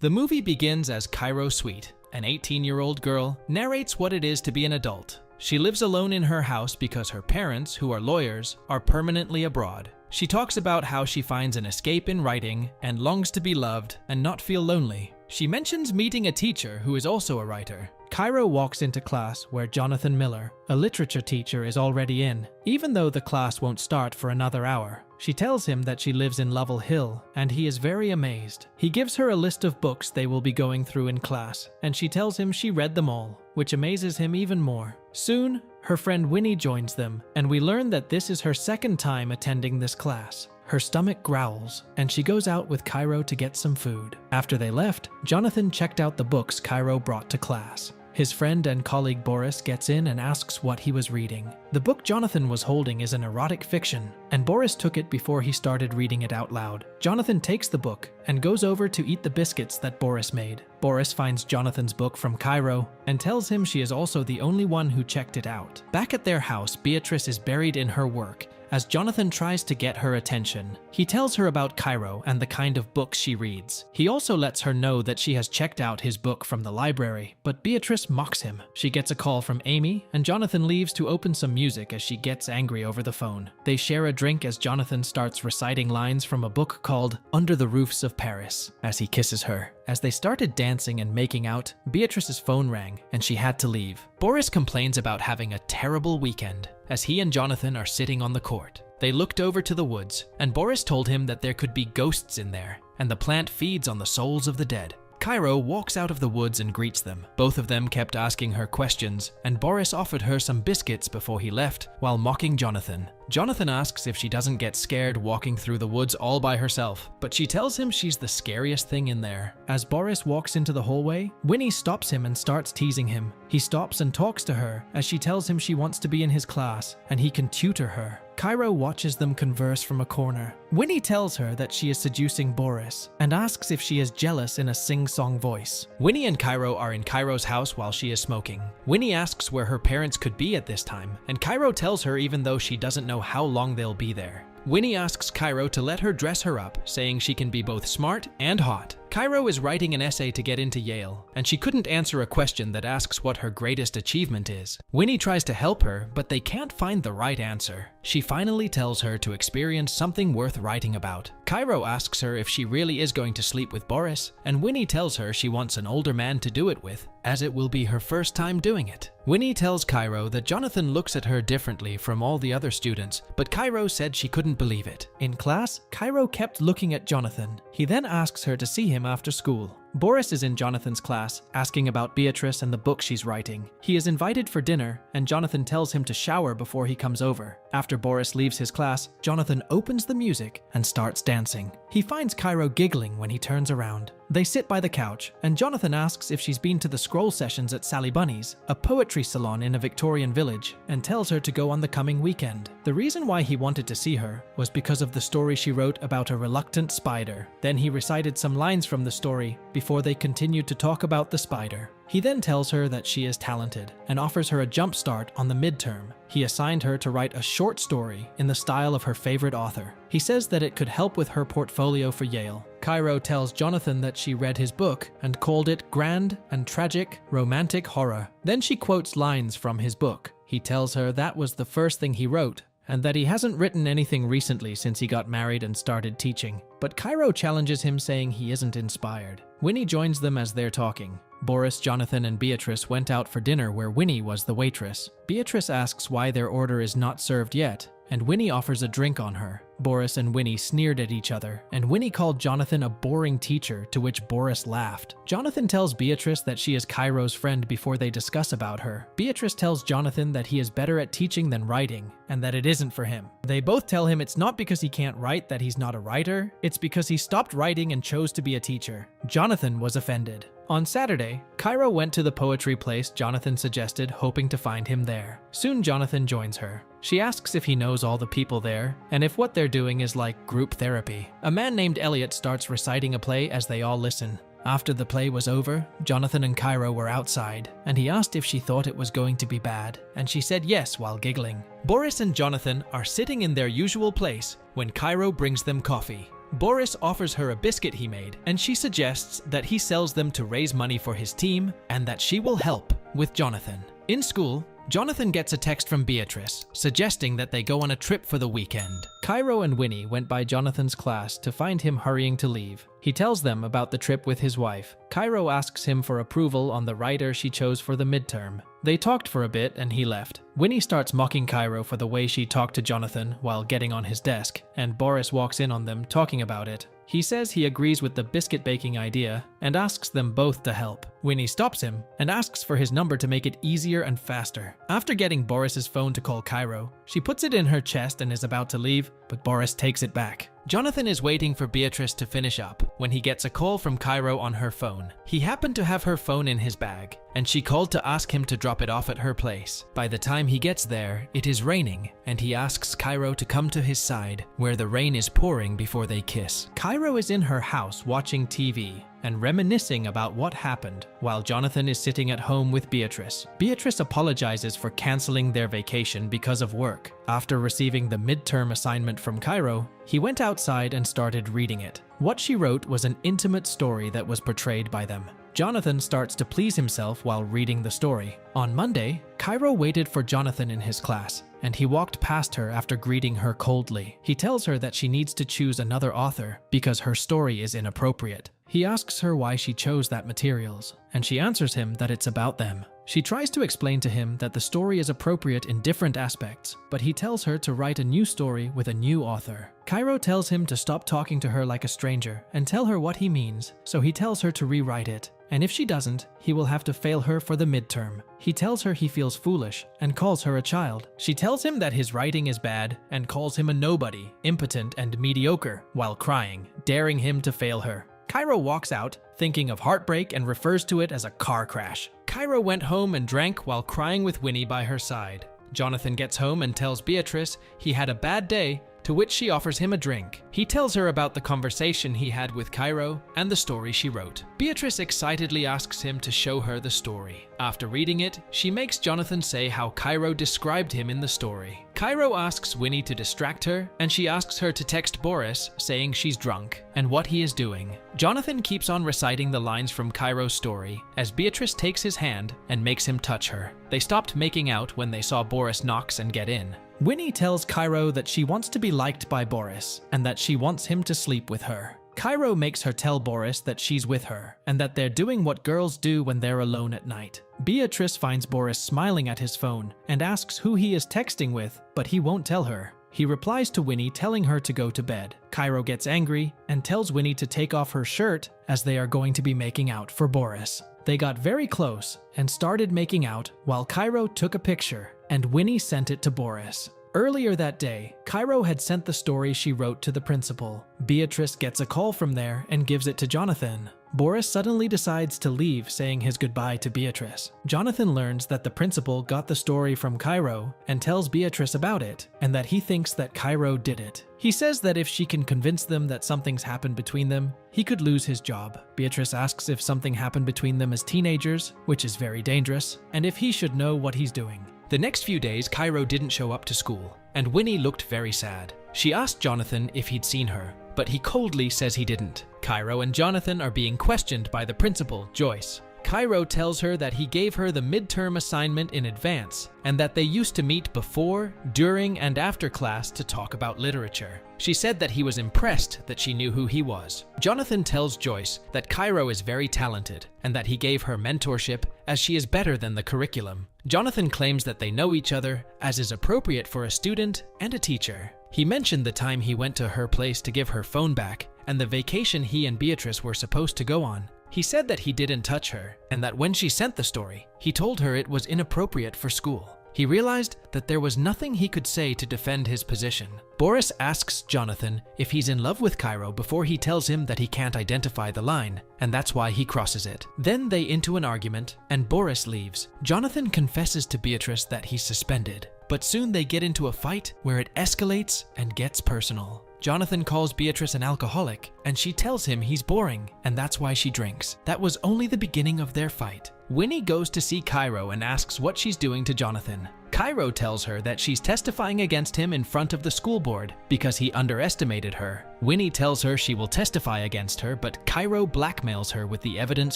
The movie begins as Cairo Sweet, an 18-year-old girl, narrates what it is to be an adult. She lives alone in her house because her parents, who are lawyers, are permanently abroad. She talks about how she finds an escape in writing and longs to be loved and not feel lonely. She mentions meeting a teacher who is also a writer. Cairo walks into class where Jonathan Miller, a literature teacher, is already in, even though the class won't start for another hour. She tells him that she lives in Lovell Hill, and he is very amazed. He gives her a list of books they will be going through in class, and she tells him she read them all, which amazes him even more. Soon, her friend Winnie joins them, and we learn that this is her second time attending this class. Her stomach growls, and she goes out with Cairo to get some food. After they left, Jonathan checked out the books Cairo brought to class. His friend and colleague Boris gets in and asks what he was reading. The book Jonathan was holding is an erotic fiction, and Boris took it before he started reading it out loud. Jonathan takes the book and goes over to eat the biscuits that Boris made. Boris finds Jonathan's book from Cairo and tells him she is also the only one who checked it out. Back at their house, Beatrice is buried in her work as Jonathan tries to get her attention. He tells her about Cairo and the kind of books she reads. He also lets her know that she has checked out his book from the library, but Beatrice mocks him. She gets a call from Amy, and Jonathan leaves to open some music as she gets angry over the phone. They share a drink as Jonathan starts reciting lines from a book called Under the Roofs of Paris as he kisses her. As they started dancing and making out, Beatrice's phone rang and she had to leave. Boris complains about having a terrible weekend as he and Jonathan are sitting on the court. They looked over to the woods, and Boris told him that there could be ghosts in there, and the plant feeds on the souls of the dead. Cairo walks out of the woods and greets them. Both of them kept asking her questions, and Boris offered her some biscuits before he left, while mocking Jonathan. Jonathan asks if she doesn't get scared walking through the woods all by herself, but she tells him she's the scariest thing in there. As Boris walks into the hallway, Winnie stops him and starts teasing him. He stops and talks to her as she tells him she wants to be in his class and he can tutor her. Cairo watches them converse from a corner. Winnie tells her that she is seducing Boris and asks if she is jealous in a sing-song voice. Winnie and Cairo are in Cairo's house while she is smoking. Winnie asks where her parents could be at this time, and Cairo tells her even though she doesn't know how long they'll be there. Winnie asks Cairo to let her dress her up, saying she can be both smart and hot. Cairo is writing an essay to get into Yale, and she couldn't answer a question that asks what her greatest achievement is. Winnie tries to help her, but they can't find the right answer. She finally tells her to experience something worth writing about. Cairo asks her if she really is going to sleep with Boris, and Winnie tells her she wants an older man to do it with, as it will be her first time doing it. Winnie tells Cairo that Jonathan looks at her differently from all the other students, but Cairo said she couldn't believe it. In class, Cairo kept looking at Jonathan. He then asks her to see him after school. Boris is in Jonathan's class, asking about Beatrice and the book she's writing. He is invited for dinner, and Jonathan tells him to shower before he comes over. After Boris leaves his class, Jonathan opens the music and starts dancing. He finds Cairo giggling when he turns around. They sit by the couch, and Jonathan asks if she's been to the scroll sessions at Sally Bunny's, a poetry salon in a Victorian village, and tells her to go on the coming weekend. The reason why he wanted to see her was because of the story she wrote about a reluctant spider. Then he recited some lines from the story before they continued to talk about the spider. He then tells her that she is talented and offers her a jump start on the midterm. He assigned her to write a short story in the style of her favorite author. He says that it could help with her portfolio for Yale. Cairo tells Jonathan that she read his book and called it grand and tragic romantic horror. Then she quotes lines from his book. He tells her that was the first thing he wrote, and that he hasn't written anything recently since he got married and started teaching. But Cairo challenges him, saying he isn't inspired. Winnie joins them as they're talking. Boris, Jonathan, and Beatrice went out for dinner where Winnie was the waitress. Beatrice asks why their order is not served yet, and Winnie offers a drink on her. Boris and Winnie sneered at each other, and Winnie called Jonathan a boring teacher, to which Boris laughed. Jonathan tells Beatrice that she is Cairo's friend before they discuss about her. Beatrice tells Jonathan that he is better at teaching than writing, and that it isn't for him. They both tell him it's not because he can't write that he's not a writer, it's because he stopped writing and chose to be a teacher. Jonathan was offended. On Saturday, Cairo went to the poetry place Jonathan suggested, hoping to find him there. Soon Jonathan joins her. She asks if he knows all the people there, and if what they're doing is like group therapy. A man named Elliot starts reciting a play as they all listen. After the play was over, Jonathan and Cairo were outside, and he asked if she thought it was going to be bad, and she said yes while giggling. Boris and Jonathan are sitting in their usual place when Cairo brings them coffee. Boris offers her a biscuit he made, and she suggests that he sells them to raise money for his team and that she will help with Jonathan. In school, Jonathan gets a text from Beatrice suggesting that they go on a trip for the weekend. Cairo and Winnie went by Jonathan's class to find him hurrying to leave. He tells them about the trip with his wife. Cairo asks him for approval on the writer she chose for the midterm. They talked for a bit and he left. Winnie starts mocking Cairo for the way she talked to Jonathan while getting on his desk, and Boris walks in on them talking about it. He says he agrees with the biscuit baking idea and asks them both to help. Winnie stops him and asks for his number to make it easier and faster. After getting Boris's phone to call Cairo, she puts it in her chest and is about to leave, but Boris takes it back. Jonathan is waiting for Beatrice to finish up when he gets a call from Cairo on her phone. He happened to have her phone in his bag, and she called to ask him to drop it off at her place. By the time he gets there, it is raining, and he asks Cairo to come to his side, where the rain is pouring before they kiss. Cairo is in her house watching TV and reminiscing about what happened while Jonathan is sitting at home with Beatrice. Beatrice apologizes for canceling their vacation because of work. After receiving the midterm assignment from Cairo, he went outside and started reading it. What she wrote was an intimate story that was portrayed by them. Jonathan starts to please himself while reading the story. On Monday, Cairo waited for Jonathan in his class, and he walked past her after greeting her coldly. He tells her that she needs to choose another author because her story is inappropriate. He asks her why she chose that materials, and she answers him that it's about them. She tries to explain to him that the story is appropriate in different aspects, but he tells her to write a new story with a new author. Cairo tells him to stop talking to her like a stranger and tell her what he means, so he tells her to rewrite it. And if she doesn't, he will have to fail her for the midterm. He tells her he feels foolish and calls her a child. She tells him that his writing is bad and calls him a nobody, impotent and mediocre, while crying, daring him to fail her. Cairo walks out, thinking of heartbreak, and refers to it as a car crash. Cairo went home and drank while crying with Winnie by her side. Jonathan gets home and tells Beatrice he had a bad day, to which she offers him a drink. He tells her about the conversation he had with Cairo and the story she wrote. Beatrice excitedly asks him to show her the story. After reading it, she makes Jonathan say how Cairo described him in the story. Cairo asks Winnie to distract her, and she asks her to text Boris saying she's drunk and what he is doing. Jonathan keeps on reciting the lines from Cairo's story as Beatrice takes his hand and makes him touch her. They stopped making out when they saw Boris knocks and get in. Winnie tells Cairo that she wants to be liked by Boris and that she wants him to sleep with her. Cairo makes her tell Boris that she's with her and that they're doing what girls do when they're alone at night. Beatrice finds Boris smiling at his phone and asks who he is texting with, but he won't tell her. He replies to Winnie telling her to go to bed. Cairo gets angry and tells Winnie to take off her shirt as they are going to be making out for Boris. They got very close and started making out while Cairo took a picture and Winnie sent it to Boris. Earlier that day, Cairo had sent the story she wrote to the principal. Beatrice gets a call from there and gives it to Jonathan. Boris suddenly decides to leave, saying his goodbye to Beatrice. Jonathan learns that the principal got the story from Cairo and tells Beatrice about it, and that he thinks that Cairo did it. He says that if she can convince them that something's happened between them, he could lose his job. Beatrice asks if something happened between them as teenagers, which is very dangerous, and if he should know what he's doing. The next few days, Cairo didn't show up to school, and Winnie looked very sad. She asked Jonathan if he'd seen her, but he coldly says he didn't. Cairo and Jonathan are being questioned by the principal, Joyce. Cairo tells her that he gave her the midterm assignment in advance, and that they used to meet before, during, and after class to talk about literature. She said that he was impressed that she knew who he was. Jonathan tells Joyce that Cairo is very talented, and that he gave her mentorship as she is better than the curriculum. Jonathan claims that they know each other, as is appropriate for a student and a teacher. He mentioned the time he went to her place to give her phone back, and the vacation he and Beatrice were supposed to go on. He said that he didn't touch her, and that when she sent the story, he told her it was inappropriate for school. He realized that there was nothing he could say to defend his position. Boris asks Jonathan if he's in love with Cairo before he tells him that he can't identify the line, and that's why he crosses it. Then they into an argument, and Boris leaves. Jonathan confesses to Beatrice that he's suspended, but soon they get into a fight where it escalates and gets personal. Jonathan calls Beatrice an alcoholic, and she tells him he's boring, and that's why she drinks. That was only the beginning of their fight. Winnie goes to see Cairo and asks what she's doing to Jonathan. Cairo tells her that she's testifying against him in front of the school board because he underestimated her. Winnie tells her she will testify against her, but Cairo blackmails her with the evidence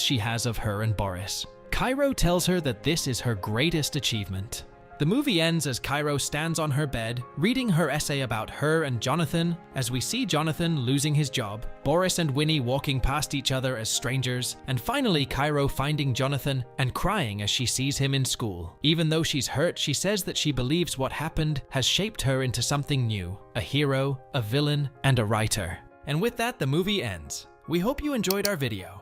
she has of her and Boris. Cairo tells her that this is her greatest achievement. The movie ends as Cairo stands on her bed, reading her essay about her and Jonathan, as we see Jonathan losing his job, Boris and Winnie walking past each other as strangers, and finally Cairo finding Jonathan and crying as she sees him in school. Even though she's hurt, she says that she believes what happened has shaped her into something new, a hero, a villain, and a writer. And with that, the movie ends. We hope you enjoyed our video.